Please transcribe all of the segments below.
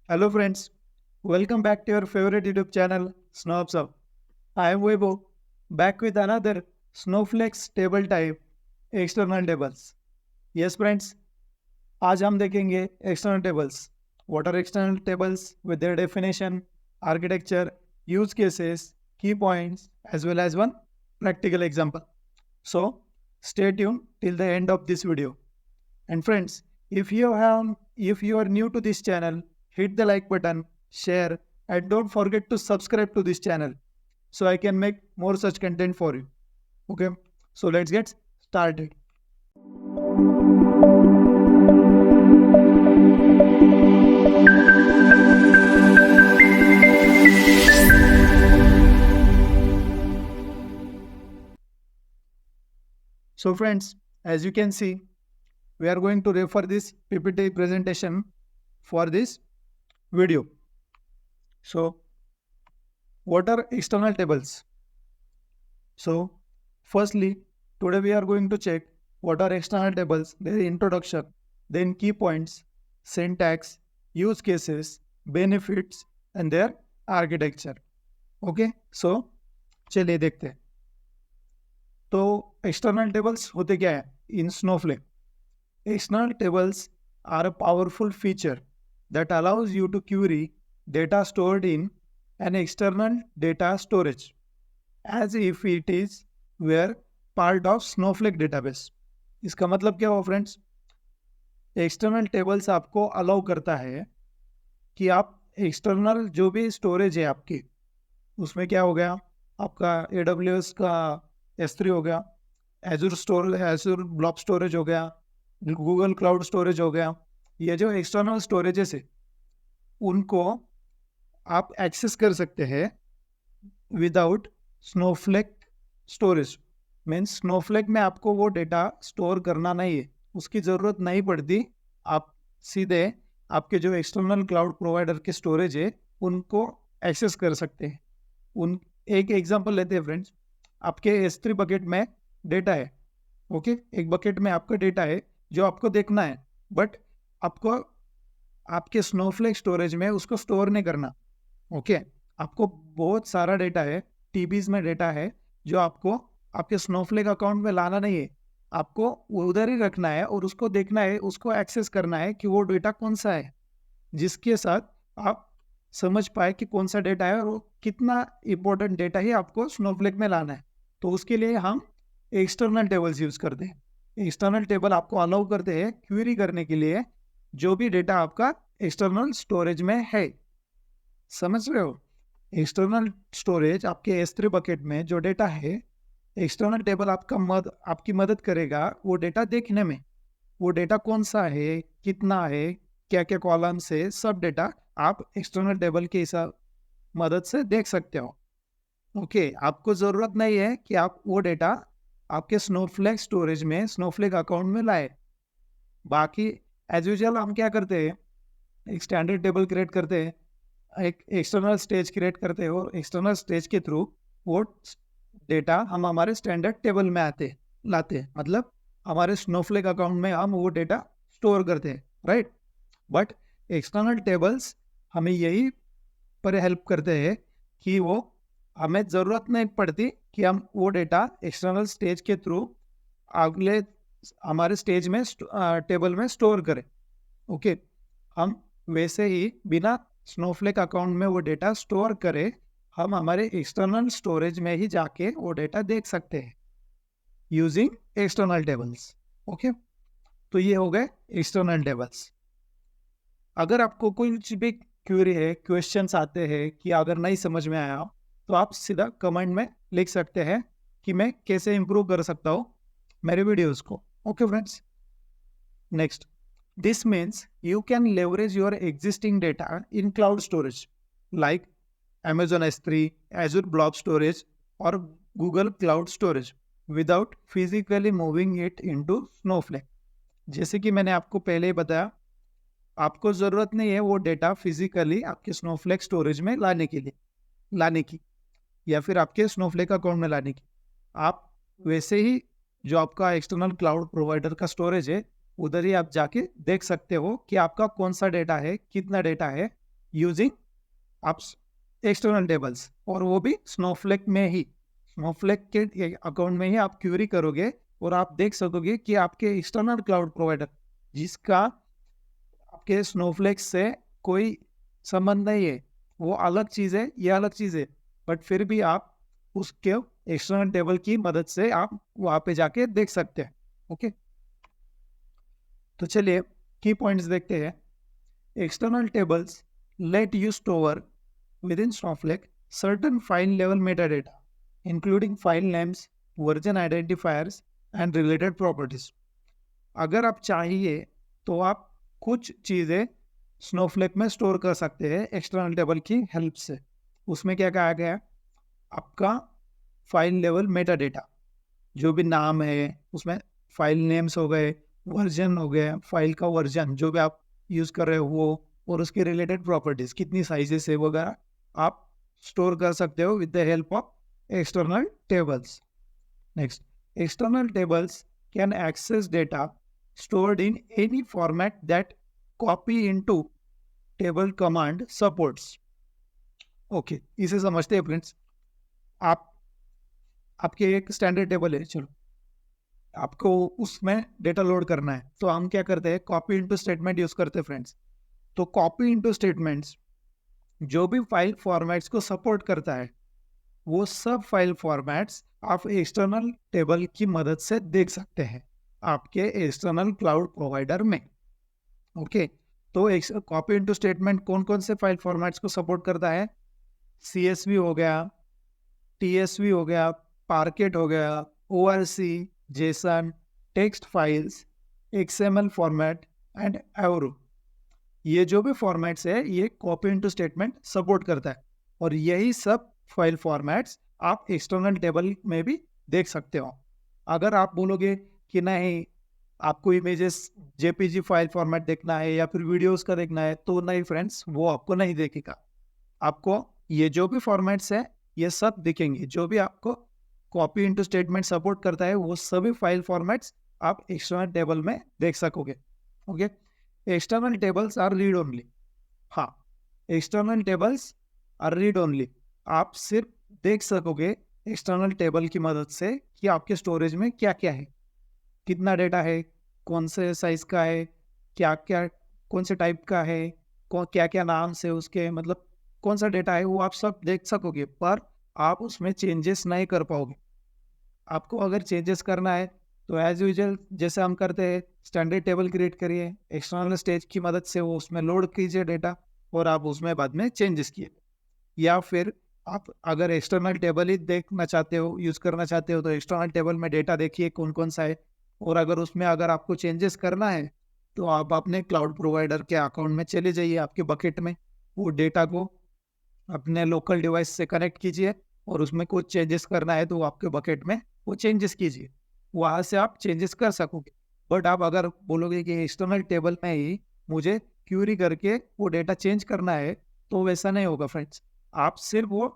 Hello friends, welcome back to your favorite YouTube channel Snowps Up. I am Weibo, back with another Snowflakes table type external tables. Yes friends, आज हम देखेंगे external tables. What are external tables with their definition, architecture, use cases, key points as well as one practical example. So stay tuned till the end of this video. And friends, if you are new to this channel, hit the like button, share, and don't forget to subscribe to this channel so I can make more such content for you. Okay, so let's get started. So friends, as you can see, we are going to refer this PPT presentation for this video. So what are external tables? So firstly, today we are going to check what are external tables, their introduction, then key points, syntax, use cases, benefits and their architecture. Okay, so चलिए देखते हैं. तो external tables होते क्या है in Snowflake? External tables are a powerful feature that allows you to query data stored in an external data storage as if it is were part of Snowflake database. इसका मतलब क्या हुआ friends? External tables आपको allow करता है कि आप external जो भी स्टोरेज है आपकी, उसमें क्या हो गया, आपका AWS का S3 हो गया, एजूर ब्लॉब स्टोरेज हो गया, गूगल क्लाउड स्टोरेज हो गया, ये जो एक्सटर्नल स्टोरेजेस है उनको आप एक्सेस कर सकते हैं without Snowflake storage. Means Snowflake में आपको वो डेटा स्टोर करना नहीं है, उसकी ज़रूरत नहीं पड़ती. आप सीधे आपके जो एक्सटर्नल क्लाउड प्रोवाइडर के स्टोरेज है उनको एक्सेस कर सकते हैं. उन एक एग्जांपल लेते हैं फ्रेंड्स. आपके S3 बकेट में डेटा है. ओके, एक बकेट में आपका डेटा है जो आपको देखना है, बट आपको आपके स्नोफ्लेक स्टोरेज में उसको स्टोर नहीं करना. ओके, आपको बहुत सारा डेटा है, टीबीज में डेटा है जो आपको आपके स्नोफ्लेक अकाउंट में लाना नहीं है, आपको उधर ही रखना है और उसको देखना है, उसको एक्सेस करना है कि वो डेटा कौन सा है, जिसके साथ आप समझ पाए कि कौन सा डेटा है और वो कितना इम्पोर्टेंट डेटा ही आपको स्नोफ्लेक में लाना है. तो उसके लिए हम एक्सटर्नल टेबल्स यूज़ करते हैं. एक्सटर्नल टेबल आपको अलाउ करते हैं क्वेरी करने के लिए जो भी डेटा आपका एक्सटर्नल स्टोरेज में है. समझ रहे हो? एक्सटर्नल स्टोरेज आपके S3 बकेट में जो डेटा है, एक्सटर्नल टेबल आपकी मदद करेगा वो डेटा देखने में. वो डेटा कौन सा है, कितना है, क्या क्या कॉलम्स है, सब डेटा आप एक्सटर्नल टेबल के हिसाब मदद से देख सकते हो. ओके, आपको ज़रूरत नहीं है कि आप वो डेटा आपके स्नोफ्लेक स्टोरेज में, स्नोफ्लेक अकाउंट में लाए. बाकी एज यूजुअल हम क्या करते हैं, एक स्टैंडर्ड टेबल क्रिएट करते हैं, एक एक्सटर्नल स्टेज क्रिएट करते हैं और एक्सटर्नल स्टेज के थ्रू वो डेटा हम हमारे स्टैंडर्ड टेबल में लाते हैं. मतलब हमारे स्नोफ्लेक अकाउंट में हम वो डेटा स्टोर करते हैं, राइट. बट एक्सटर्नल टेबल्स हमें यही पर हेल्प करते हैं कि वो हमें ज़रूरत नहीं पड़ती कि हम वो डेटा एक्सटर्नल स्टेज के थ्रू अगले हमारे स्टेज में टेबल में स्टोर करें. ओके, हम वैसे ही बिना स्नोफ्लेक अकाउंट में वो डेटा स्टोर करें, हम हमारे एक्सटर्नल स्टोरेज में ही जाके वो डेटा देख सकते हैं यूजिंग एक्सटर्नल टेबल्स. ओके, तो ये हो गए एक्सटर्नल टेबल्स. अगर आपको कुछ भी क्वेरी है, क्वेश्चंस आते हैं कि अगर नहीं समझ में आया तो आप सीधा कमेंट में लिख सकते हैं कि मैं कैसे इम्प्रूव कर सकता हूँ मेरे वीडियोस को. Okay friends, next, this means you can leverage your existing data in cloud storage like Amazon S3, Azure Blob Storage or Google Cloud Storage without physically moving it into Snowflake. जैसे कि मैंने आपको पहले ही बताया, आपको ज़रूरत नहीं है वो डेटा फिजिकली आपके स्नोफ्लेक स्टोरेज में लाने की या फिर आपके स्नोफ्लेक अकाउंट में लाने की. आप वैसे ही जो आपका एक्सटर्नल क्लाउड प्रोवाइडर का स्टोरेज है उधर ही आप जाके देख सकते हो कि आपका कौन सा डेटा है, कितना डेटा है यूजिंग आप एक्सटर्नल टेबल्स, और वो भी स्नोफ्लेक में ही, स्नोफ्लेक के अकाउंट में ही आप क्यूरी करोगे और आप देख सकोगे कि आपके एक्सटर्नल क्लाउड प्रोवाइडर जिसका आपके स्नोफ्लेक से कोई संबंध नहीं है, वो अलग चीज़ है, ये अलग चीज़ है, बट फिर भी आप उसके एक्सटर्नल टेबल की मदद से आप वहाँ पे जाके देख सकते हैं। ओके, तो चलिए की पॉइंट्स देखते हैं। External tables let you store within Snowflake certain file level metadata, including file names, version identifiers, and related properties. अगर आप चाहिए तो आप कुछ चीज़ें स्नोफ्लेक में स्टोर कर सकते हैं एक्सटर्नल टेबल की हेल्प से। उसमें क्या कहा गया है, आपका फाइल लेवल मेटा डेटा, जो भी नाम है उसमें फाइल नेम्स हो गए, वर्जन हो गया, फाइल का वर्जन जो भी आप यूज़ कर रहे हो वो, और उसके रिलेटेड प्रॉपर्टीज कितनी साइजेस है वगैरह आप स्टोर कर सकते हो with the help of external tables. Next, external tables can access data stored in any format that copy into table command supports. Okay, इसे समझते हैं फ्रेंड्स। आपके एक स्टैंडर्ड टेबल है, चलो आपको उसमें डेटा लोड करना है, तो हम क्या करते हैं, कॉपी इनटू स्टेटमेंट यूज करते हैं फ्रेंड्स। तो कॉपी इनटू स्टेटमेंट्स जो भी फाइल फॉर्मेट्स को सपोर्ट करता है, वो सब फाइल फॉर्मेट्स आप एक्सटर्नल टेबल की मदद से देख सकते हैं आपके एक्सटर्नल क्लाउड प्रोवाइडर में। ओके, तो कॉपी इनटू स्टेटमेंट कौन कौन से फाइल फॉर्मेट्स को सपोर्ट करता है, CSV हो गया, TSV हो गया, पार्केट हो गया, ORC, JSON, text files, XML format and Avro. ये जो भी फॉर्मेट्स है ये कॉपी इनटू स्टेटमेंट सपोर्ट करता है, और यही सब फाइल फॉर्मेट्स आप एक्सटर्नल टेबल में भी देख सकते हो। अगर आप बोलोगे कि नहीं आपको इमेजेस JPG फाइल फॉर्मेट देखना है या फिर वीडियोस का देखना है, तो नहीं फ्रेंड्स, वो आपको नहीं देखेगा। आपको ये जो भी फॉर्मेट्स है ये सब दिखेंगे, जो भी आपको कॉपी इनटू स्टेटमेंट सपोर्ट करता है वो सभी फाइल फॉर्मेट्स आप एक्सटर्नल टेबल में देख सकोगे। Okay, external tables are read only. हाँ, external tables are read only. आप सिर्फ देख सकोगे एक्सटर्नल टेबल की मदद से कि आपके स्टोरेज में क्या क्या है, कितना डेटा है, कौन से साइज का है, क्या क्या कौन से टाइप का है, क्या क्या नाम से उसके, मतलब कौन सा डेटा है, वो आप सब देख सकोगे, पर आप उसमें चेंजेस नहीं कर पाओगे। आपको अगर चेंजेस करना है तो एज यूजल जैसे हम करते हैं, स्टैंडर्ड टेबल क्रिएट करिए, एक्सटर्नल स्टेज की मदद से वो उसमें लोड कीजिए डेटा, और आप उसमें बाद में चेंजेस किए। या फिर आप अगर एक्सटर्नल टेबल ही देखना चाहते हो, यूज़ करना चाहते हो, तो एक्सटर्नल टेबल में डेटा देखिए कौन कौन सा है, और अगर उसमें अगर आपको चेंजेस करना है तो आप अपने क्लाउड प्रोवाइडर के अकाउंट में चले जाइए, आपके बकेट में वो डेटा को अपने लोकल डिवाइस से कनेक्ट कीजिए, और उसमें कुछ चेंजेस करना है तो आपके बकेट में वो चेंजेस कीजिए, वहाँ से आप चेंजेस कर सकोगे। बट आप अगर बोलोगे कि एक्सटर्नल टेबल में ही मुझे क्यूरी करके वो डेटा चेंज करना है, तो वैसा नहीं होगा फ्रेंड्स। आप सिर्फ वो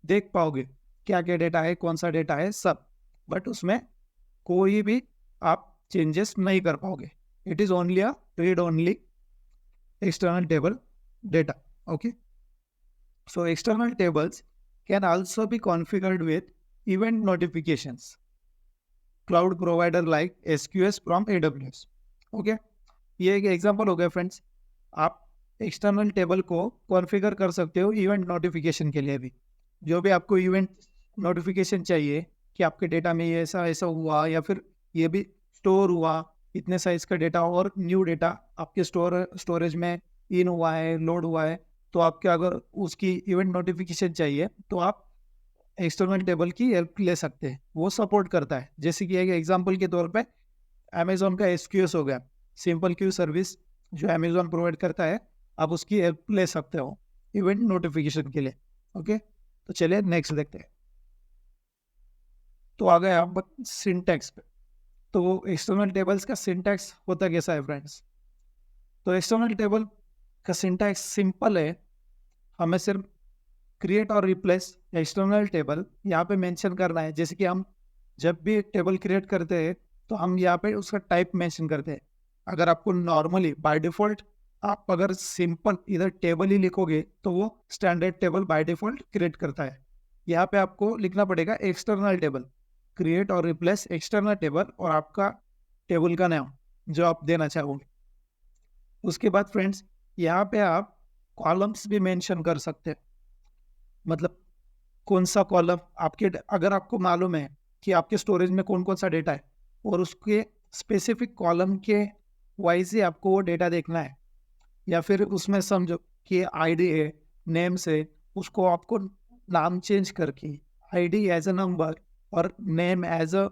देख पाओगे क्या क्या डेटा है, कौन सा डेटा है सब, बट उसमें कोई भी आप चेंजेस नहीं कर पाओगे। It is only a read only external table data. Okay, so external tables can also be configured with event notifications, cloud provider like SQS from AWS. Okay, ये एक एग्जांपल हो गया फ्रेंड्स। आप एक्सटर्नल टेबल को configure कर सकते हो event notification के लिए भी। जो भी आपको इवेंट नोटिफिकेशन चाहिए कि आपके डेटा में ये ऐसा ऐसा हुआ, या फिर ये भी स्टोर हुआ, इतने साइज का डेटा और न्यू डेटा आपके स्टोरेज में इन हुआ है, लोड हुआ है, तो आपके अगर उसकी इवेंट नोटिफिकेशन चाहिए तो आप एक्सटर्नल टेबल की हेल्प ले सकते हैं, वो सपोर्ट करता है। जैसे कि एक एग्जांपल के तौर पे अमेजोन का SQS हो गया, सिंपल क्यू सर्विस जो अमेजोन प्रोवाइड करता है, आप उसकी हेल्प ले सकते हो इवेंट नोटिफिकेशन के लिए। ओके, तो चलिए नेक्स्ट देखते हैं। तो आ गए आप सिंटैक्स पे। तो एक्सटर्नल टेबल्स का सिंटैक्स होता कैसा है फ्रेंड्स? तो एक्सटर्नल टेबल का सिंटैक्स सिंपल है, हमें सिर्फ क्रिएट और रिप्लेस एक्सटर्नल टेबल यहाँ पे मेंशन करना है। जैसे कि हम जब भी टेबल क्रिएट करते हैं तो हम यहाँ पे उसका टाइप मेंशन करते हैं। अगर आपको नॉर्मली बाय डिफ़ॉल्ट आप अगर सिंपल इधर टेबल ही लिखोगे तो वो standard table by default create करता है। यहाँ पे आपको लिखना पड़ेगा एक्सटर्नल टेबल, क्रिएट और रिप्लेस एक्सटर्नल टेबल और आपका टेबल का नाम जो आप देना चाहोगे। उसके बाद फ्रेंड्स यहाँ पे आप कॉलम्स भी मेंशन कर सकते हैं, मतलब कौन सा कॉलम आपके, अगर आपको मालूम है कि आपके स्टोरेज में कौन कौन सा डेटा है और उसके स्पेसिफिक कॉलम के वाइज ही आपको वो डेटा देखना है, या फिर उसमें समझो कि आईडी है, नेम्स है, उसको आपको नाम चेंज करके आईडी एज अ नंबर और नेम एज अ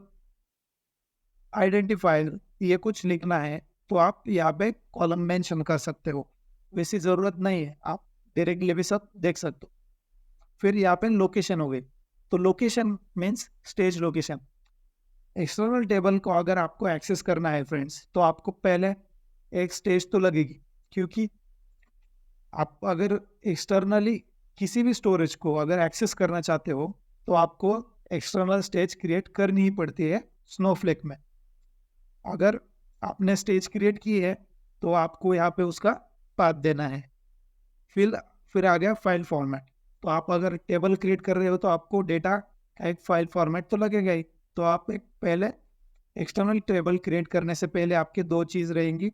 आइडेंटिफायर ये कुछ लिखना है, तो आप यहाँ पे कॉलम मेंशन कर सकते हो। वैसी ज़रूरत नहीं है, आप डायरेक्टली भी सब देख सकते हो। फिर यहाँ पे लोकेशन हो गई, तो location means stage location. External table को अगर आपको एक्सेस करना है फ्रेंड्स, तो आपको पहले एक स्टेज तो लगेगी, क्योंकि आप अगर एक्सटर्नली किसी भी स्टोरेज को अगर एक्सेस करना चाहते हो तो आपको एक्सटर्नल स्टेज क्रिएट करनी ही पड़ती है स्नोफ्लेक में। अगर आपने स्टेज क्रिएट की है तो आपको यहाँ पे उसका पाथ देना है। फिर आ गया फाइल फॉर्मेट। तो आप अगर टेबल क्रिएट कर रहे हो तो आपको डेटा का एक फाइल फॉर्मेट तो लगेगा ही। तो आप एक पहले एक्सटर्नल टेबल क्रिएट करने से पहले आपके दो चीज़ रहेंगी,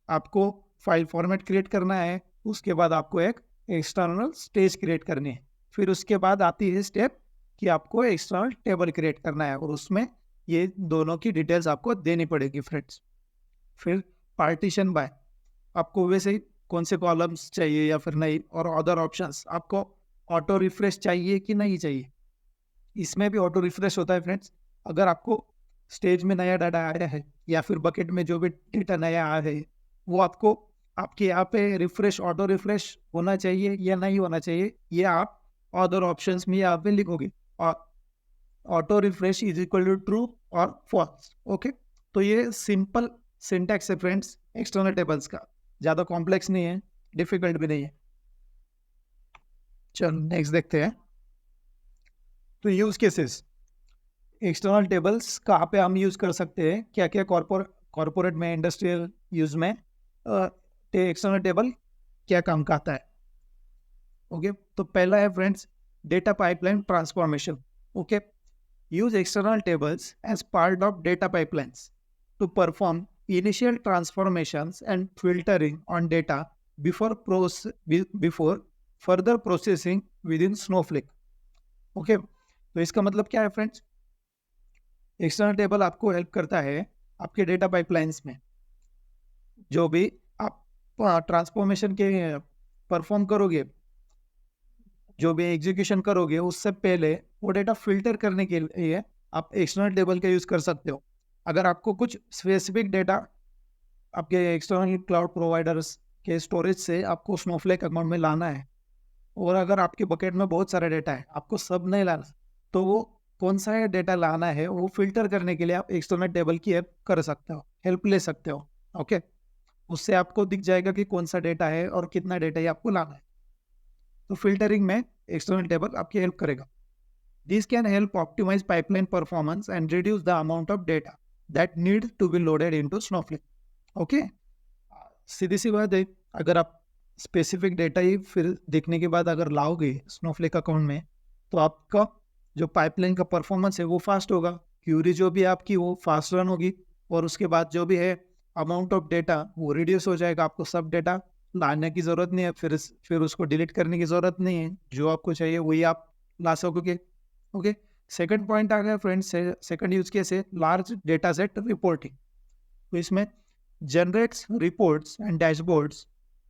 आपको फाइल फॉर्मेट क्रिएट करना है, उसके बाद आपको एक एक्सटर्नल स्टेज क्रिएट करनी है, फिर उसके बाद आती है स्टेप कि आपको एक्सटर्नल टेबल क्रिएट करना है और उसमें ये दोनों की डिटेल्स आपको देनी पड़ेगी फ्रेंड्स। फिर पार्टीशन बाय, आपको वैसे ही कौन से कॉलम्स चाहिए या फिर नहीं, और अदर ऑप्शंस, आपको ऑटो रिफ्रेश चाहिए कि नहीं चाहिए। इसमें भी ऑटो रिफ्रेश होता है फ्रेंड्स। अगर आपको स्टेज में नया डाटा आया है या फिर बकेट में जो भी डेटा नया आया है वो आपको आपके यहाँ पे रिफ्रेश, ऑटो रिफ्रेश होना चाहिए या नहीं होना चाहिए, ये आप अदर ऑप्शंस में यहाँ पे लिखोगे। और auto refresh is equal to true और फॉल्स। ओके, तो ये सिंपल सिंटैक्स है फ्रेंड्स एक्सटर्नल टेबल्स का, ज़्यादा कॉम्प्लेक्स नहीं है, डिफिकल्ट भी नहीं है। चलो नेक्स्ट देखते हैं। तो यूज केसेस, एक्सटर्नल टेबल्स कहाँ पे हम यूज़ कर सकते हैं, क्या क्या कॉर्पोरेट में, इंडस्ट्रियल यूज में एक्सटर्नल टेबल क्या काम का आता है। ओके, तो पहला है friends data pipeline transformation. Okay, use external tables as part of data pipelines to perform initial transformations and filtering on data before further processing within Snowflake. Okay, तो इसका मतलब क्या है फ्रेंड्स, एक्सटर्नल टेबल आपको help करता है आपके data pipelines में। जो भी आप ट्रांसफॉर्मेशन के परफॉर्म करोगे, जो भी एग्जीक्यूशन करोगे, उससे पहले वो डेटा फिल्टर करने के लिए आप एक्सटर्नल टेबल का यूज़ कर सकते हो। अगर आपको कुछ स्पेसिफिक डेटा आपके एक्सटर्नल क्लाउड प्रोवाइडर्स के स्टोरेज से आपको स्नोफ्लेक अकाउंट में लाना है, और अगर आपके बकेट में बहुत सारा डेटा है, आपको सब नहीं लाना, तो वो कौन सा डेटा लाना है वो फिल्टर करने के लिए आप एक्सटर्नल टेबल की हेल्प ले सकते हो। ओके, उससे आपको दिख जाएगा कि कौन सा डेटा है और कितना डेटा ही आपको लाना है। तो फिल्टरिंग में एक्सटर्नल टेबल आपकी हेल्प करेगा। This can help optimize pipeline performance and reduce the amount of data that need to be loaded into Snowflake. Okay, सीधी सी बात है, अगर आप स्पेसिफिक डेटा ही फिर देखने के बाद अगर लाओगे स्नोफ्लेक अकाउंट में, तो आपका जो पाइपलाइन का परफॉर्मेंस है वो फास्ट होगा, क्यूरी जो भी आपकी वो फास्ट रन होगी, और उसके बाद जो भी है अमाउंट ऑफ डेटा वो रिड्यूस हो जाएगा। आपको सब डेटा लाने की ज़रूरत नहीं है, फिर उसको डिलीट करने की ज़रूरत नहीं है, जो आपको चाहिए वही आप ला सकोगे। ओके, सेकंड पॉइंट आ गया फ्रेंड्स, सेकंड यूज केस है लार्ज डेटा सेट रिपोर्टिंग। तो इसमें generates reports and dashboards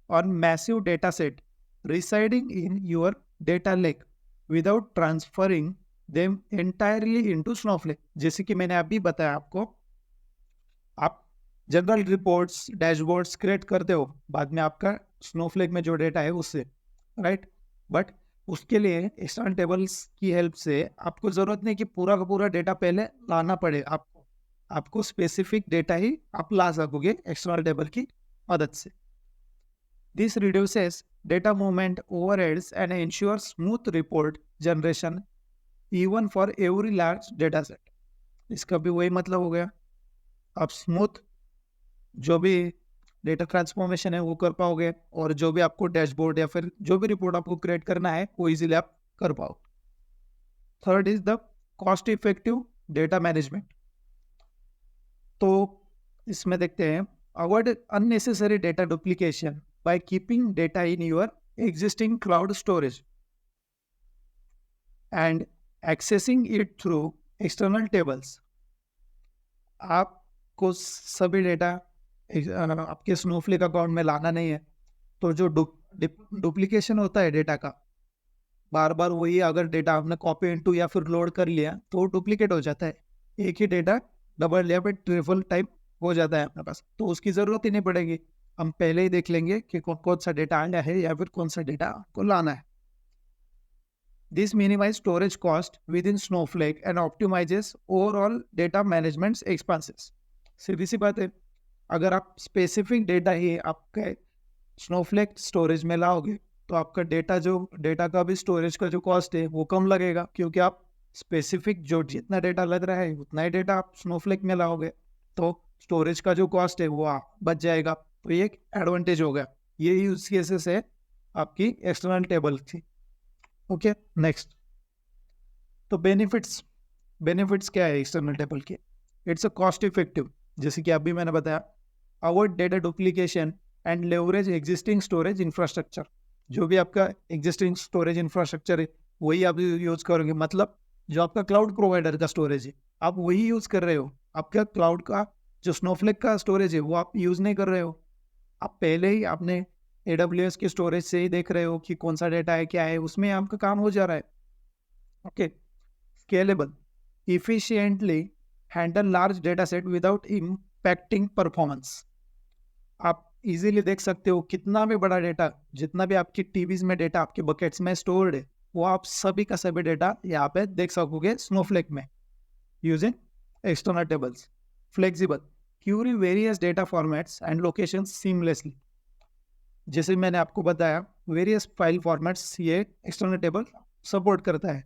on massive data set residing in your data lake without transferring them entirely into Snowflake. जैसे कि मैंने अभी बताया आपको, आप जनरल रिपोर्ट्स, डैशबोर्ड्स क्रिएट करते हो बाद में आपका स्नोफ्लेक में जो डेटा है उससे, राइट। बट उसके लिए एक्सटर्नल टेबल्स की हेल्प से आपको ज़रूरत नहीं कि पूरा का पूरा डेटा पहले लाना पड़े, आपको स्पेसिफिक डेटा ही आप ला सकोगे एक्सटर्नल टेबल की मदद से। This reduces data movement overheads and ensure smooth report generation even for every large data set. इसका भी वही मतलब हो गया, आप स्मूथ जो भी डेटा ट्रांसफॉर्मेशन है वो कर पाओगे, और जो भी आपको डैशबोर्ड या फिर जो भी रिपोर्ट आपको क्रिएट करना है वो इजीली आप कर पाओ। Third is the cost effective data management. तो इसमें देखते हैं, avoid unnecessary data duplication by keeping data in your existing cloud storage and accessing it through external tables। आपको सभी डेटा आपके स्नोफ्लेक अकाउंट में लाना नहीं है, तो जो डुप्लीकेशन होता है डेटा का, बार बार वही अगर डेटा आपने कॉपी इनटू या फिर लोड कर लिया तो डुप्लीकेट हो जाता है, एक ही डेटा डबल या फिर ट्रिपल टाइप हो जाता है अपने पास, तो उसकी ज़रूरत ही नहीं पड़ेगी। हम पहले ही देख लेंगे कि कौन सा डेटा आया है या फिर कौन सा डेटा आपको लाना है। This minimize storage cost within Snowflake and optimizes overall data management expenses. सीधी सी बात है, अगर आप स्पेसिफिक डेटा ही आपके स्नोफ्लेक स्टोरेज में लाओगे तो आपका डेटा का भी स्टोरेज का जो कॉस्ट है वो कम लगेगा, क्योंकि आप स्पेसिफिक जो जितना डेटा लग रहा है उतना ही डेटा आप स्नोफ्लेक में लाओगे, तो स्टोरेज का जो कॉस्ट है वो बच जाएगा। तो ये एक एडवांटेज हो गया। ये यूज केसेस है आपकी एक्सटर्नल टेबल की। Okay, next. तो बेनिफिट्स क्या है एक्सटर्नल टेबल के? इट्स अ कॉस्ट इफेक्टिव, जैसे कि अभी मैंने बताया, avoid data duplication and leverage existing storage infrastructure. जो भी आपका एग्जिस्टिंग स्टोरेज इंफ्रास्ट्रक्चर है वही आप यूज करोगे, मतलब जो आपका क्लाउड प्रोवाइडर का स्टोरेज है आप वही यूज कर रहे हो। आपका क्लाउड का जो स्नोफ्लेक का स्टोरेज है वो आप यूज नहीं कर रहे हो, आप पहले ही आपने AWS के स्टोरेज से ही देख रहे हो कि कौन सा डेटा है क्या है, उसमें आपका काम हो जा रहा है। Okay, scalable, efficiently handle large data set without impacting performance. आप इजीली देख सकते हो कितना भी बड़ा डेटा, जितना भी आपकी टीवीज में डेटा आपके बकेट्स में स्टोर्ड है वो आप सभी का सभी डेटा यहाँ पे देख सकोगे स्नोफ्लेक में using external tables. Flexible, query various data formats and location seamlessly. जैसे मैंने आपको बताया वेरियस फाइल फॉर्मेट्स ये एक्सटर्नल टेबल सपोर्ट करता है।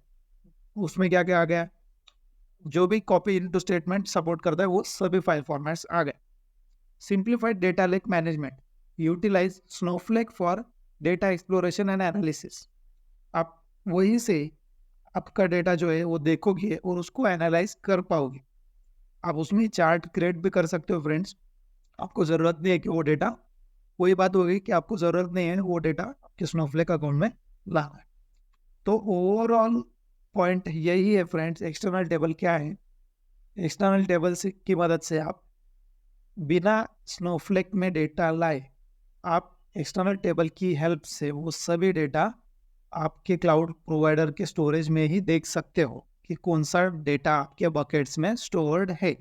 उसमें क्या क्या आ गया, जो भी कॉपी इनटू स्टेटमेंट सपोर्ट करता है वो सभी फाइल फॉर्मेट्स आ गए। Simplified data lake management, utilize Snowflake for data exploration and analysis. आप वहीं से आपका डेटा जो है वो देखोगे और उसको एनालाइज कर पाओगे। आप उसमें चार्ट क्रिएट भी कर सकते हो फ्रेंड्स। आपको ज़रूरत नहीं है कि वो डेटा, वही बात हो गई कि आपको ज़रूरत नहीं है वो डेटा आपके स्नोफ्लेक अकाउंट में लाना है। तो ओवरऑल पॉइंट यही है फ्रेंड्स, एक्सटर्नल टेबल क्या है। एक्सटर्नल टेबल से की मदद से आप बिना स्नोफ्लेक में डेटा लाए आप एक्सटर्नल टेबल की हेल्प से वो सभी डेटा आपके क्लाउड प्रोवाइडर के स्टोरेज में ही देख सकते हो कि कौन सा डेटा आपके बकेट्स में स्टोर्ड है।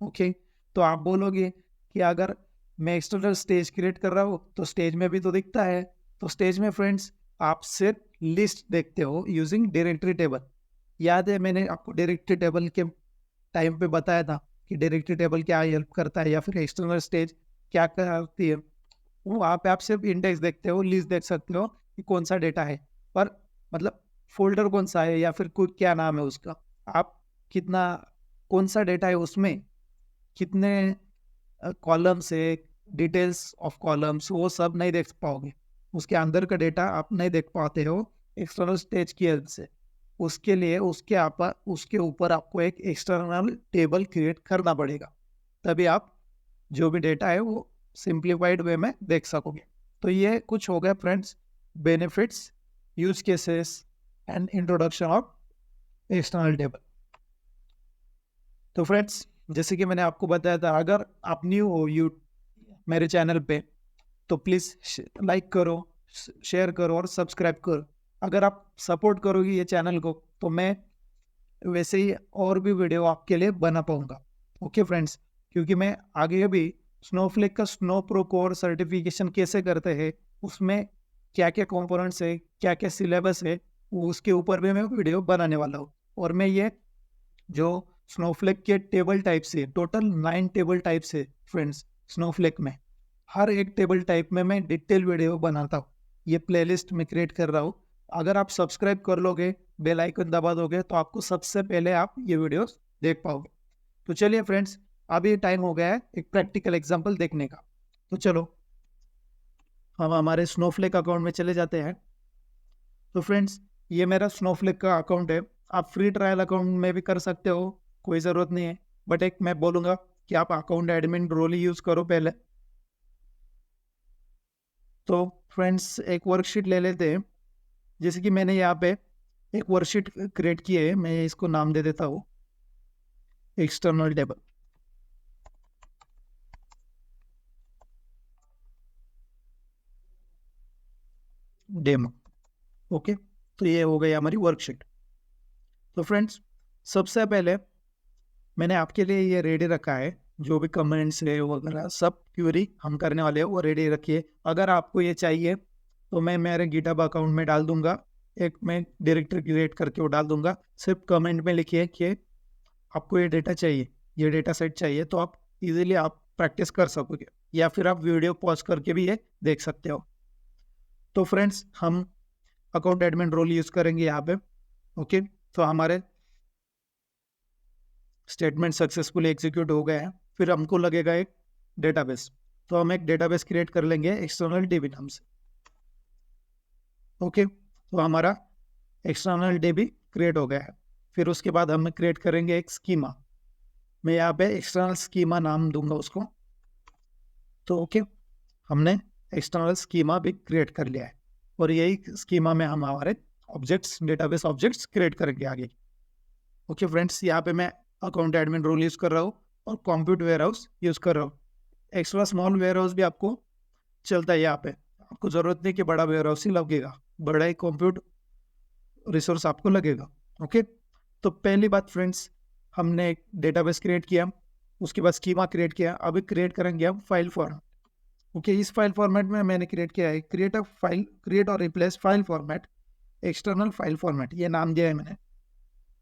ओके, तो आप बोलोगे कि अगर मैं एक्सटर्नल स्टेज क्रिएट कर रहा हूँ तो स्टेज में भी तो दिखता है। तो स्टेज में फ्रेंड्स आप सिर्फ लिस्ट देखते हो यूजिंग डायरेक्टरी टेबल। याद है मैंने आपको डायरेक्टरी टेबल के टाइम पे बताया था कि डायरेक्टरी टेबल क्या हेल्प करता है या फिर एक्सटर्नल स्टेज क्या करती है। वहाँ पे आप सिर्फ इंडेक्स देखते हो, लिस्ट देख सकते हो कि कौन सा डेटा है, पर मतलब फोल्डर कौन सा है या फिर कुछ क्या नाम है उसका, आप कितना कौन सा डेटा है उसमें, कितने कॉलम्स है, डिटेल्स ऑफ कॉलम्स, वो सब नहीं देख पाओगे। उसके अंदर का डेटा आप नहीं देख पाते हो एक्सटर्नल स्टेज की हेल्प से। उसके लिए उसके ऊपर आपको एक एक्सटर्नल टेबल क्रिएट करना पड़ेगा, तभी आप जो भी डेटा है वो सिंप्लीफाइड वे में देख सकोगे। तो ये कुछ हो गया friends benefits, use cases and introduction of external table. तो फ्रेंड्स जैसे कि मैंने आपको बताया था, अगर आप न्यू हो मेरे चैनल पे तो प्लीज़ लाइक करो, शेयर करो और सब्सक्राइब करो। अगर आप सपोर्ट करोगे ये चैनल को तो मैं वैसे ही और भी वीडियो आपके लिए बना पाऊँगा। ओके फ्रेंड्स, क्योंकि मैं आगे भी स्नोफ्लेक का स्नो प्रो कोर सर्टिफिकेशन कैसे करते हैं, उसमें क्या क्या कंपोनेंट्स है, क्या क्या सिलेबस है, उसके ऊपर भी मैं वीडियो बनाने वाला हूँ। और मैं ये जो स्नोफ्लेक के टेबल टाइप से टोटल 9 टेबल टाइप से फ्रेंड्स स्नोफ्लेक में, हर एक टेबल टाइप में मैं डिटेल वीडियो बनाता हूँ। ये प्लेलिस्ट में क्रिएट कर रहा हूँ। अगर आप सब्सक्राइब कर लोगे, बेल आइकन दबा दोगे तो आपको सबसे पहले आप ये वीडियोस देख पाओगे। तो चलिए फ्रेंड्स, अभी टाइम हो गया है एक प्रैक्टिकल एग्जांपल देखने का। तो चलो हम हमारे स्नोफ्लेक अकाउंट में चले जाते हैं। तो फ्रेंड्स, ये मेरा स्नोफ्लेक का अकाउंट है। आप फ्री ट्रायल अकाउंट में भी कर सकते हो, कोई ज़रूरत नहीं है, बट एक मैं बोलूँगा कि आप अकाउंट एडमिन रोल ही यूज़ करो पहले। तो फ्रेंड्स, एक वर्कशीट ले लेते हैं। जैसे कि मैंने यहाँ पे एक वर्कशीट क्रिएट की है, मैं इसको नाम दे देता हूँ एक्सटर्नल टेबल। डेमो। ओके, तो ये हो गई हमारी वर्कशीट। तो फ्रेंड्स, सबसे पहले मैंने आपके लिए ये रेडी रखा है, जो भी कमेंट्स है वगैरह सब क्यूरी हम करने वाले हैं वो रेडी रखिए। अगर आपको ये चाहिए तो मैं मेरे गिटहब अकाउंट में डाल दूंगा, एक मैं डायरेक्टरी क्रिएट करके वो डाल दूंगा। सिर्फ कमेंट में लिखिए कि आपको ये डेटा चाहिए, ये डेटा सेट चाहिए, तो आप इजीली आप प्रैक्टिस कर सकोगे, या फिर आप वीडियो पॉज करके भी ये देख सकते हो। तो फ्रेंड्स, हम अकाउंट एडमिन रोल यूज़ करेंगे यहाँ पे। ओके, तो हमारे स्टेटमेंट सक्सेसफुली एग्जीक्यूट हो गया है। फिर हमको लगेगा एक डेटाबेस, तो हम एक डेटाबेस क्रिएट कर लेंगे एक्सटर्नल डीबी नाम से। ओके, तो हमारा एक्सटर्नल डीबी क्रिएट हो गया है। फिर उसके बाद हम क्रिएट करेंगे एक स्कीमा। मैं यहाँ पे एक्सटर्नल स्कीमा नाम दूंगा उसको। तो ओके, हमने एक्सटर्नल स्कीमा भी क्रिएट कर लिया है, और यही स्कीमा में हम हमारे ऑब्जेक्ट्स, डेटाबेस ऑब्जेक्ट्स क्रिएट करेंगे आगे। ओके फ्रेंड्स, यहाँ पे मैं अकाउंट एडमिन रोल यूज़ कर रहा हूँ और कंप्यूट वेयर हाउस यूज़ कर रहा हूँ। एक्स्ट्रा स्मॉल वेयर हाउस भी आपको चलता है यहाँ पे, आपको ज़रूरत नहीं कि बड़ा वेयर हाउस ही लगेगा, बड़ा ही कंप्यूट रिसोर्स आपको लगेगा। ओके, तो पहली बात फ्रेंड्स, हमने एक डेटाबेस क्रिएट किया, उसके बाद स्कीमा क्रिएट किया। अभी क्रिएट करेंगे हम फाइल फॉर्मेट। ओके, इस फाइल फॉर्मेट में मैंने क्रिएट किया है क्रिएट अ फाइल, क्रिएट और replace file format, external file format, ये नाम दिया है मैंने।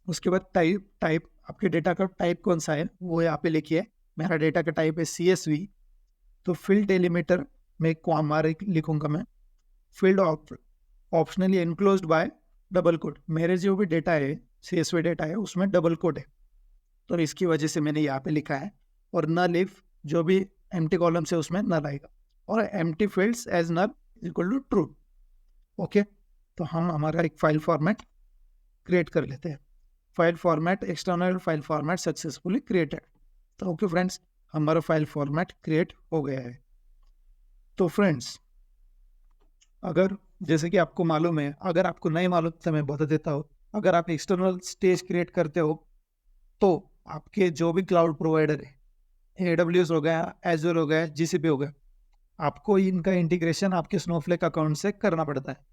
उसके बाद टाइप आपके डेटा का टाइप कौन सा है वो यहाँ पे लिखिए। मेरा डेटा का टाइप है CSV, तो फील्ड डेलिमीटर में कॉमा लिखूंगा मैं। Field optionally enclosed bye double quote. मेरे जो भी डेटा है CSV डेटा है उसमें डबल कोड है, तो इसकी वजह से मैंने यहाँ पे लिखा है। और नल इफ जो भी एम्प्टी कॉलम से उसमें नल आएगा, और empty fields as null equal to true. Okay, तो हम हमारा एक फाइल फॉर्मेट क्रिएट कर लेते हैं। File format, external file format successfully created. तो ओके फ्रेंड्स, हमारा फाइल फॉर्मेट क्रिएट हो गया है। तो फ्रेंड्स, अगर जैसे कि आपको मालूम है, अगर आपको नहीं मालूम तो मैं बता देता हूँ। अगर आप एक्सटर्नल स्टेज क्रिएट करते हो तो आपके जो भी क्लाउड प्रोवाइडर है, AWS हो गया, एजूर हो गया, GCP हो गया, आपको इनका इंटीग्रेशन आपके स्नोफ्लेक अकाउंट से करना पड़ता है।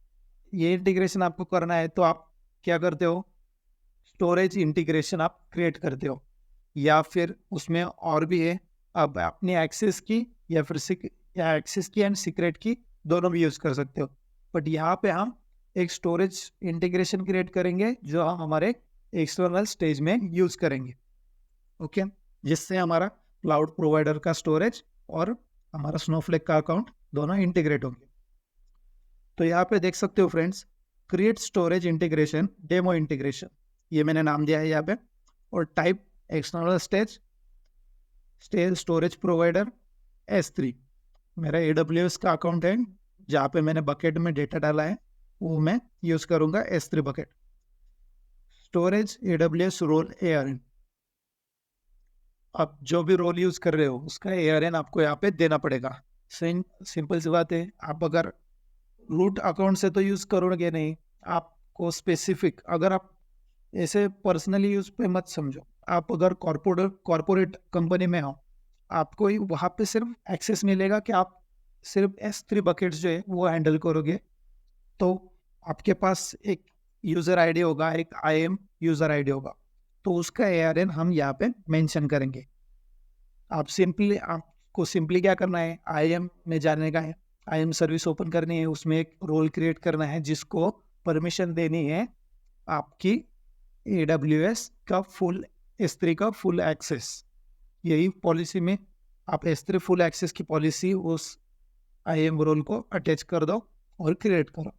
ये इंटीग्रेशन आपको करना है तो आप क्या करते हो, स्टोरेज इंटीग्रेशन आप क्रिएट करते हो, या फिर उसमें और भी है, अब अपनी एक्सेस की या फिर या एक्सेस की एंड सीक्रेट की दोनों भी यूज़ कर सकते हो। बट यहाँ पे हम एक स्टोरेज इंटीग्रेशन क्रिएट करेंगे जो हम हमारे एक्सटर्नल स्टेज में यूज़ करेंगे। ओके, जिससे हमारा क्लाउड प्रोवाइडर का स्टोरेज और हमारा स्नोफ्लेक का अकाउंट दोनों इंटीग्रेट होंगे। तो यहाँ पे देख सकते हो friends, create storage integration demo integration, ये मैंने नाम दिया है यहाँ पे। और type external stage storage provider S3, मेरा AWS का अकाउंट है जहाँ पे मैंने बकेट में डेटा डाला है, वो मैं यूज़ करूँगा S3 bucket. Storage AWS role ARN, आप जो भी रोल यूज़ कर रहे हो उसका ARN आपको यहाँ पे देना पड़ेगा। सिंपल सी बात है। आप अगर रूट अकाउंट से तो यूज़ करोगे नहीं, आपको स्पेसिफिक, अगर आप ऐसे पर्सनली यूज़ पे मत समझो, आप अगर कॉर्पोरेट कंपनी में हो, आपको वहाँ पे सिर्फ एक्सेस मिलेगा कि आप सिर्फ S3 बकेट्स जो है वो हैंडल करोगे। तो आपके पास एक यूज़र आईडी होगा, एक IAM यूज़र आईडी होगा, तो उसका ARN हम यहाँ पे मेंशन करेंगे। आपको सिंपली क्या करना है, IAM में जाने का है, IAM सर्विस ओपन करनी है, उसमें एक रोल क्रिएट करना है जिसको परमिशन देनी है आपकी AWS का फुल S3 का फुल एक्सेस। यही पॉलिसी में आप S3 फुल एक्सेस की पॉलिसी उस IAM रोल को अटैच कर दो और क्रिएट करो।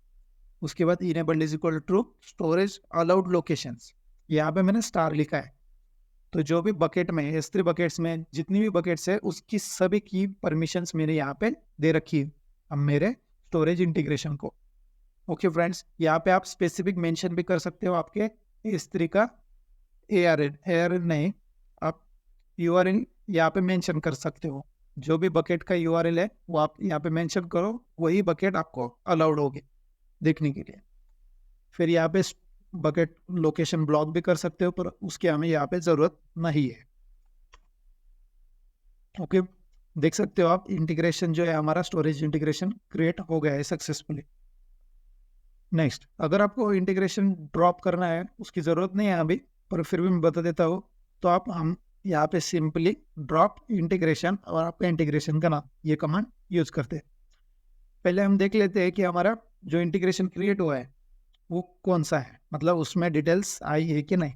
उसके बाद enabled is equal to storage allowed locations, यहाँ पे मैंने स्टार लिखा है। तो जो भी बकेट में S3 बकेट्स में जितनी भी बकेट्स है उसकी सभी की परमिशंस मैंने यहाँ पे दे रखी है अब मेरे स्टोरेज इंटीग्रेशन को। ओके फ्रेंड्स, यहाँ पे आप स्पेसिफिक मेंशन भी कर सकते हो आपके S3 का ARN नहीं, आप URL यहाँ पे मेंशन कर सकते हो। जो भी बकेट का URL है वो आप यहाँ पे मेंशन करो, वही बकेट आपको अलाउड होगी देखने के लिए। फिर यहाँ पे बकेट लोकेशन ब्लॉक भी कर सकते हो, पर उसकी हमें यहाँ पे जरूरत नहीं है। ओके, देख सकते हो आप इंटीग्रेशन जो है हमारा स्टोरेज इंटीग्रेशन क्रिएट हो गया है सक्सेसफुली। नेक्स्ट, अगर आपको इंटीग्रेशन ड्रॉप करना है, उसकी ज़रूरत नहीं है अभी, पर फिर भी मैं बता देता हूँ, तो हम यहाँ पे सिंपली ड्रॉप इंटीग्रेशन और आपका इंटीग्रेशन का नाम ये कमांड यूज करते हैं। पहले हम देख लेते हैं कि हमारा जो इंटीग्रेशन क्रिएट हुआ है वो कौन सा है, मतलब उसमें डिटेल्स आई है कि नहीं।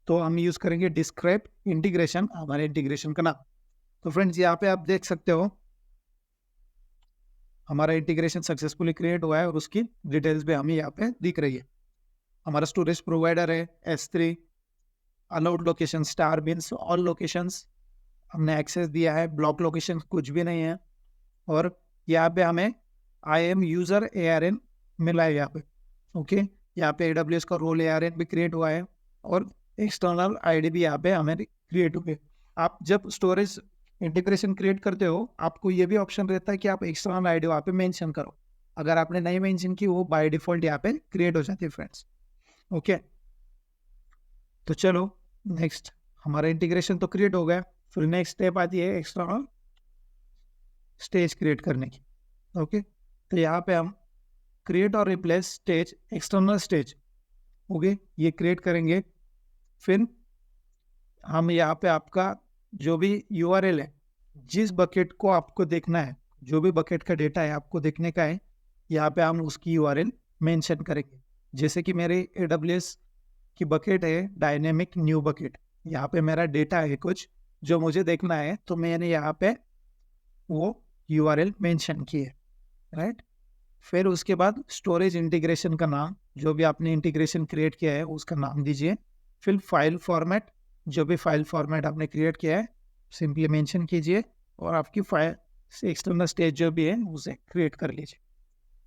तो हम यूज करेंगे डिस्क्राइब इंटीग्रेशन, हमारे इंटीग्रेशन का नाम। तो फ्रेंड्स यहाँ पे आप देख सकते हो हमारा इंटीग्रेशन सक्सेसफुली क्रिएट हुआ है और उसकी डिटेल्स भी हमें यहाँ पे दिख रही है। हमारा स्टोरेज प्रोवाइडर है S3, allowed location star means all locations हमने एक्सेस दिया है, ब्लॉक लोकेशन कुछ भी नहीं है। और यहाँ पे हमें IAM यूजर ARN मिला है यहाँ पे। ओके, यहाँ पे AWS का रोल ARN भी क्रिएट हुआ है और एक्सटर्नल ID भी यहाँ पे हमें क्रिएट हुए। आप जब स्टोरेज इंटीग्रेशन क्रिएट करते हो आपको ये भी ऑप्शन रहता है कि आप एक्सटर्नल ID वहाँ पे मेंशन करो। अगर आपने नहीं मेंशन की वो बाय डिफॉल्ट यहाँ पे क्रिएट हो जाती है फ्रेंड्स। ओके, तो चलो नेक्स्ट, हमारा इंटीग्रेशन तो क्रिएट हो गया, फिर नेक्स्ट स्टेप आती है एक्सटर्नल स्टेज क्रिएट करने की। ओके, तो यहाँ पे हम क्रिएट और replace stage external stage, okay, ये क्रिएट करेंगे। फिर हम यहाँ पे आपका जो भी URL है, जिस बकेट को आपको देखना है, जो भी बकेट का डेटा है आपको देखने का है, यहाँ पे हम उसकी URL मेंशन करेंगे। जैसे कि मेरे AWS की बकेट है डायनेमिक न्यू बकेट, यहाँ पे मेरा डेटा है कुछ जो मुझे देखना है, तो मैंने यहाँ पे वो URL मेंशन की है, राइट। फिर उसके बाद स्टोरेज इंटीग्रेशन का नाम, जो भी आपने इंटीग्रेशन क्रिएट किया है उसका नाम दीजिए। फिर फाइल फॉर्मेट, जो भी फाइल फॉर्मेट आपने क्रिएट किया है सिंपली मेंशन कीजिए और आपकी फाइल से एक्सटर्नल स्टेज जो भी है उसे क्रिएट कर लीजिए।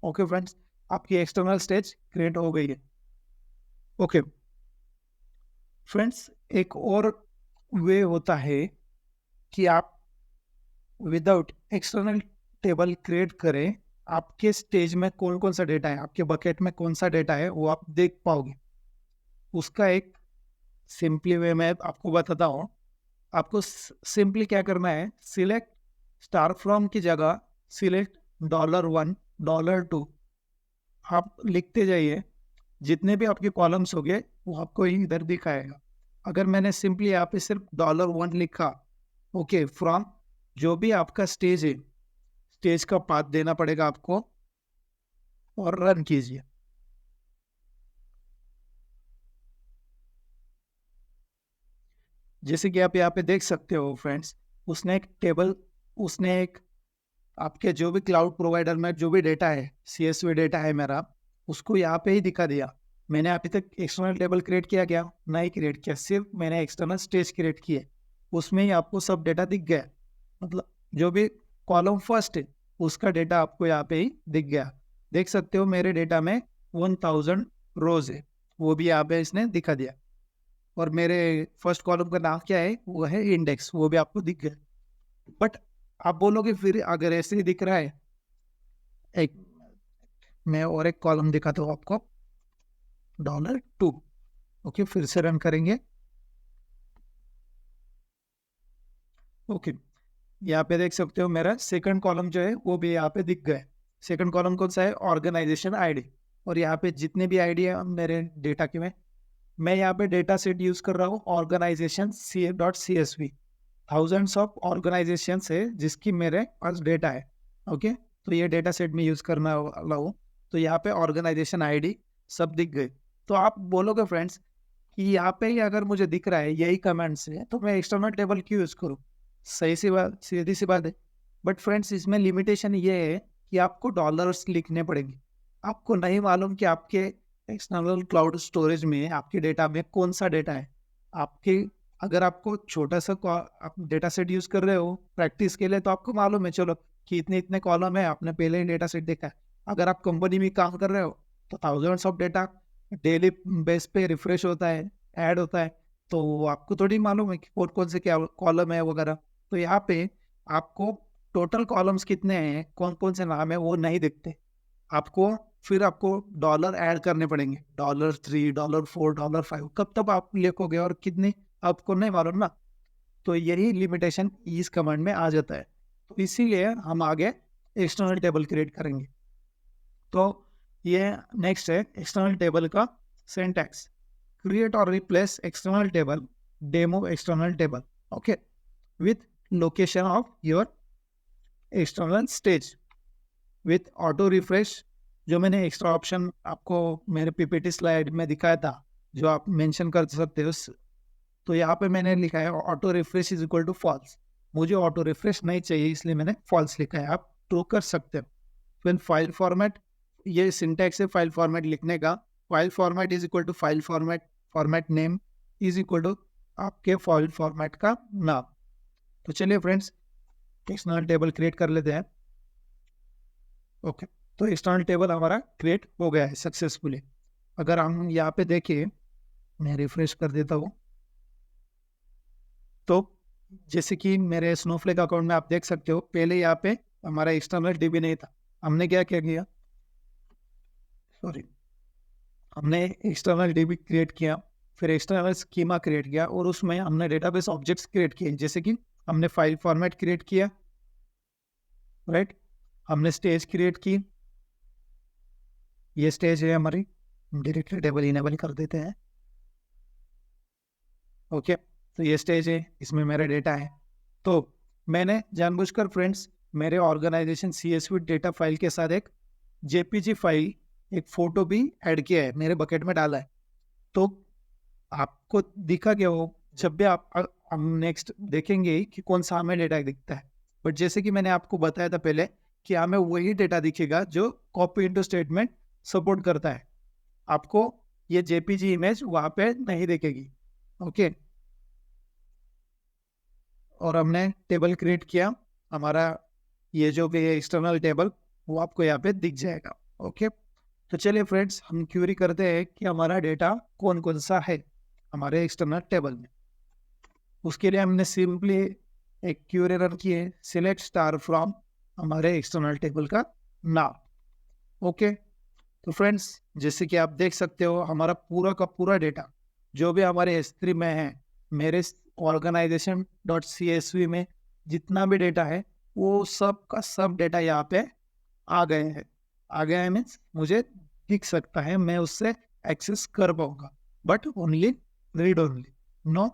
ओके फ्रेंड्स, आपकी एक्सटर्नल स्टेज क्रिएट हो गई है। ओके फ्रेंड्स, एक और वे होता है कि आप विदाउट एक्सटर्नल टेबल क्रिएट करें, आपके स्टेज में कौन कौन सा डेटा है, आपके बकेट में कौन सा डेटा है वो आप देख पाओगे। उसका एक सिंपली वे मैं आपको बताता हूँ। आपको सिंपली क्या करना है, सिलेक्ट स्टार फ्रॉम की जगह सिलेक्ट $1 $2 आप लिखते जाइए। जितने भी आपके कॉलम्स हो गए वो आपको इधर दिखाएगा। अगर मैंने सिंपली यहाँ पे सिर्फ $1 लिखा, ओके, फ्रॉम जो भी आपका स्टेज है, स्टेज का पाथ देना पड़ेगा आपको और रन कीजिए। जैसे कि आप यहाँ पे देख सकते हो फ्रेंड्स, उसने एक टेबल, उसने एक आपके जो भी क्लाउड प्रोवाइडर में जो भी डेटा है, CSV डेटा है मेरा, उसको यहाँ पे ही दिखा दिया। मैंने अभी तक एक्सटर्नल टेबल क्रिएट किया क्या? नहीं क्रिएट किया, सिर्फ मैंने एक्सटर्नल स्टेज क्रिएट किए, उसमें ही आपको सब डेटा दिख गया। मतलब जो भी कॉलम फर्स्ट है उसका डेटा आपको यहाँ पे ही दिख गया। देख सकते हो मेरे डेटा में 1000 रोज है, वो भी यहाँ पे इसने दिखा दिया। और मेरे फर्स्ट कॉलम का नाम क्या है, वो है इंडेक्स, वो भी आपको दिख गया। बट आप बोलोगे फिर अगर ऐसे ही दिख रहा है, एक मैं और एक कॉलम दिखाता हूँ आपको, $2। ओके, फिर से रन करेंगे। ओके, यहाँ पे देख सकते हो मेरा सेकंड कॉलम जो है वो भी यहाँ पे दिख गया। सेकंड कॉलम कौन सा है? Organization ID. और यहाँ पे जितने भी आईडी है मेरे डेटा के में, मैं यहाँ पे डेटा सेट यूज कर रहा हूँ organization .csv। Thousands of organization है जिसकी मेरे पास डेटा है। ओके, तो ये डेटा सेट में यूज करना वाला हूँ। तो यहाँ पे ऑर्गेनाइजेशन आईडी सब दिख गए। तो आप बोलोगे फ्रेंड्स कि यहाँ पे ही अगर मुझे दिख रहा है यही कमेंट से, तो मैं एक्सटर्नल टेबल क्यों यूज करूँ? सही सी बात, सीधी सी बात है। बट फ्रेंड्स, इसमें लिमिटेशन ये है कि आपको डॉलर्स लिखने पड़ेंगे। आपको नहीं मालूम कि आपके एक्सटर्नल क्लाउड स्टोरेज में आपके डेटा में कौन सा डेटा है। आपके अगर आपको छोटा सा आप डेटा सेट यूज कर रहे हो प्रैक्टिस के लिए, तो आपको मालूम है चलो कि इतने इतने कॉलम है, आपने पहले ही डेटा सेट देखा है। अगर आप कंपनी में काम कर रहे हो तो thousands of data daily base पे रिफ्रेश होता है, ऐड होता है, तो आपको थोड़ी मालूम है कि कौन कौन से क्या कॉलम है वगैरह। तो यहाँ पे आपको टोटल कॉलम्स कितने हैं, कौन कौन से नाम है वो नहीं दिखते आपको। फिर आपको डॉलर ऐड करने पड़ेंगे, $3, $4, $5, कब तक आप लिखोगे और कितने आपको नहीं मालूम ना। तो यही लिमिटेशन इस कमांड में आ जाता है। तो इसीलिए हम आगे एक्सटर्नल टेबल क्रिएट करेंगे। तो ये नेक्स्ट है एक्सटर्नल टेबल का सिंटैक्स। क्रिएट और replace external table demo external table, okay, with location of your external stage with auto refresh. जो मैंने एक्स्ट्रा ऑप्शन आपको मेरे पीपीटी स्लाइड में दिखाया था, जो आप मेंशन कर सकते हो, तो यहाँ पे मैंने लिखा है auto refresh is equal to false. मुझे ऑटो रिफ्रेश नहीं चाहिए, इसलिए मैंने फॉल्स लिखा है। आप ट्रू कर सकते हो। फिर फाइल फॉर्मेट, ये सिंटैक्स है फाइल फॉर्मेट लिखने का। File format is equal to file format, format name is equal to आपके फाइल फॉर्मेट का नाम। तो चलिए फ्रेंड्स एक्सटर्नल टेबल क्रिएट कर लेते हैं। ओके, तो एक्सटर्नल टेबल हमारा क्रिएट हो गया है सक्सेसफुली। अगर हम यहाँ पे देखिए, मैं रिफ्रेश कर देता हूँ, तो जैसे कि मेरे स्नोफ्लेक अकाउंट में आप देख सकते हो, पहले यहाँ पे हमारा एक्सटर्नल डीबी नहीं था। हमने क्या क्या किया, सॉरी, हमने एक्सटर्नल डीबी क्रिएट किया, फिर एक्सटर्नल स्कीमा क्रिएट किया, और उसमें हमने डेटाबेस ऑब्जेक्ट्स क्रिएट किए। जैसे कि हमने फाइल फॉर्मेट क्रिएट किया, राइट, हमने स्टेज क्रिएट की, ये स्टेज है हमारी, डायरेक्टली टेबल इनेबल कर देते हैं। ओके, तो ये स्टेज है, इसमें मेरा डेटा है। तो मैंने जानबूझकर फ्रेंड्स मेरे ऑर्गेनाइजेशन CSV डेटा फाइल के साथ एक JPG फाइल, एक फोटो भी ऐड किया है, मेरे बकेट में डाला है। तो आपको दिखा क्या वो, जब भी हम नेक्स्ट देखेंगे कि कौन सा हमें डेटा दिखता है। बट जैसे कि मैंने आपको बताया था पहले कि हमें वही डेटा दिखेगा जो कॉपी इनटू स्टेटमेंट सपोर्ट करता है। आपको ये JPG इमेज वहाँ पे नहीं दिखेगी। ओके, और हमने टेबल क्रिएट किया, हमारा ये जो भी एक्सटर्नल टेबल वो आपको यहाँ पे दिख जाएगा। ओके, तो चलिए फ्रेंड्स हम क्यूरी करते हैं कि हमारा डेटा कौन कौन सा है हमारे एक्सटर्नल टेबल में। उसके लिए हमने सिंपली एक क्यूरी रन की है, सिलेक्ट स्टार फ्रॉम हमारे एक्सटर्नल टेबल का नाम। ओके, तो फ्रेंड्स जैसे कि आप देख सकते हो, हमारा पूरा का पूरा डेटा जो भी हमारे S3 में है, मेरे organization.csv में जितना भी डेटा है, वो सब का सब डेटा यहाँ पे आ गए हैं। आ गया है मीन्स मुझे दिख सकता है, मैं उससे एक्सेस कर पाऊंगा, but only read only, no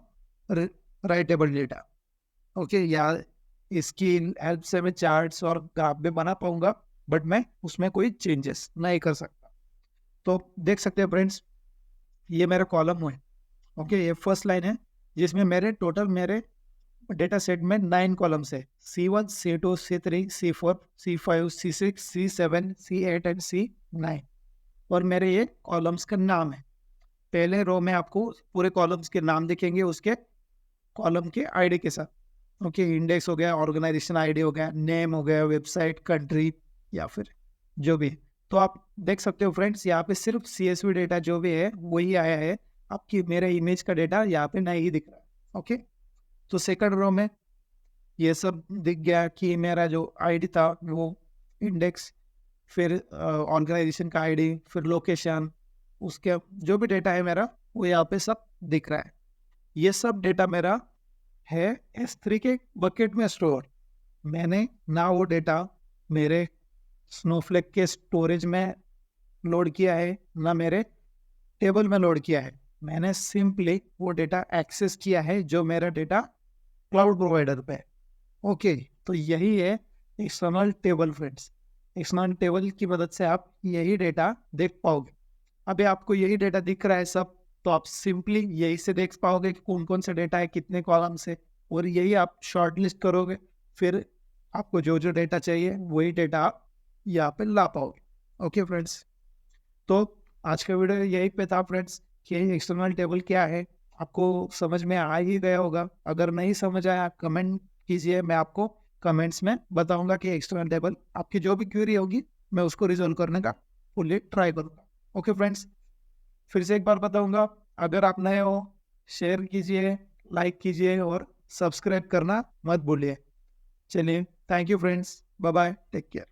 writable data. Okay, या इसकी हेल्प से मैं चार्ट्स और ग्राफ भी बना पाऊंगा, बट मैं उसमें कोई चेंजेस नहीं कर सकता। तो देख सकते हैं फ्रेंड्स, ये मेरा कॉलम है। ओके, ये फर्स्ट लाइन है जिसमें मेरे टोटल मेरे डेटा सेट में 9 कॉलम्स है, C1, C2, C3, C4, C5, C6, C7, C8 and C9। और मेरे ये कॉलम्स का नाम है। पहले रो में आपको पूरे कॉलम्स के नाम दिखेंगे उसके कॉलम के आईडी के साथ। ओके, इंडेक्स हो गया, ऑर्गेनाइजेशन आईडी हो गया, नेम हो गया, वेबसाइट, कंट्री, या फिर जो भी। तो आप देख सकते हो फ्रेंड्स, यहाँ पे सिर्फ CSV डेटा जो भी है वही आया है, आपकी मेरे इमेज का डेटा यहाँ पे नहीं दिख रहा है। ओके, तो सेकंड रो में ये सब दिख गया कि मेरा जो आईडी था वो इंडेक्स, फिर ऑर्गेनाइजेशन का आईडी, फिर लोकेशन, उसके जो भी डेटा है मेरा वो यहाँ पे सब दिख रहा है। ये सब डेटा मेरा है S3 के बकेट में स्टोर। मैंने ना वो डेटा मेरे स्नोफ्लेक के स्टोरेज में लोड किया है, ना मेरे टेबल में लोड किया है। मैंने सिंपली वो डेटा एक्सेस किया है जो मेरा डेटा क्लाउड प्रोवाइडर पे है। ओके, तो यही है external table friends. External table की मदद से आप यही डेटा देख पाओगे। अभी आपको यही डेटा दिख रहा है सब, तो आप सिंपली यही से देख पाओगे कि कौन कौन सा डेटा है, कितने कॉलम से, और यही आप शॉर्ट लिस्ट करोगे। फिर आपको जो जो डेटा चाहिए वही डेटा आप यहाँ पे ला पाओगे। ओके फ्रेंड्स, तो आज का वीडियो यही पे था फ्रेंड्स कि एक्सटर्नल टेबल क्या है, आपको समझ में आ ही गया होगा। अगर नहीं समझ आया कमेंट कीजिए, मैं आपको कमेंट्स में बताऊंगा कि एक्सटर्नल टेबल आपकी जो भी क्वेरी होगी मैं उसको रिजॉल्व करने का फुल्ली ट्राई करूँगा। ओके फ्रेंड्स, फिर से एक बार बताऊंगा, अगर आप नए हो शेयर कीजिए, लाइक कीजिए और सब्सक्राइब करना मत भूलिए। चलिए, thank you friends, bye bye, take care.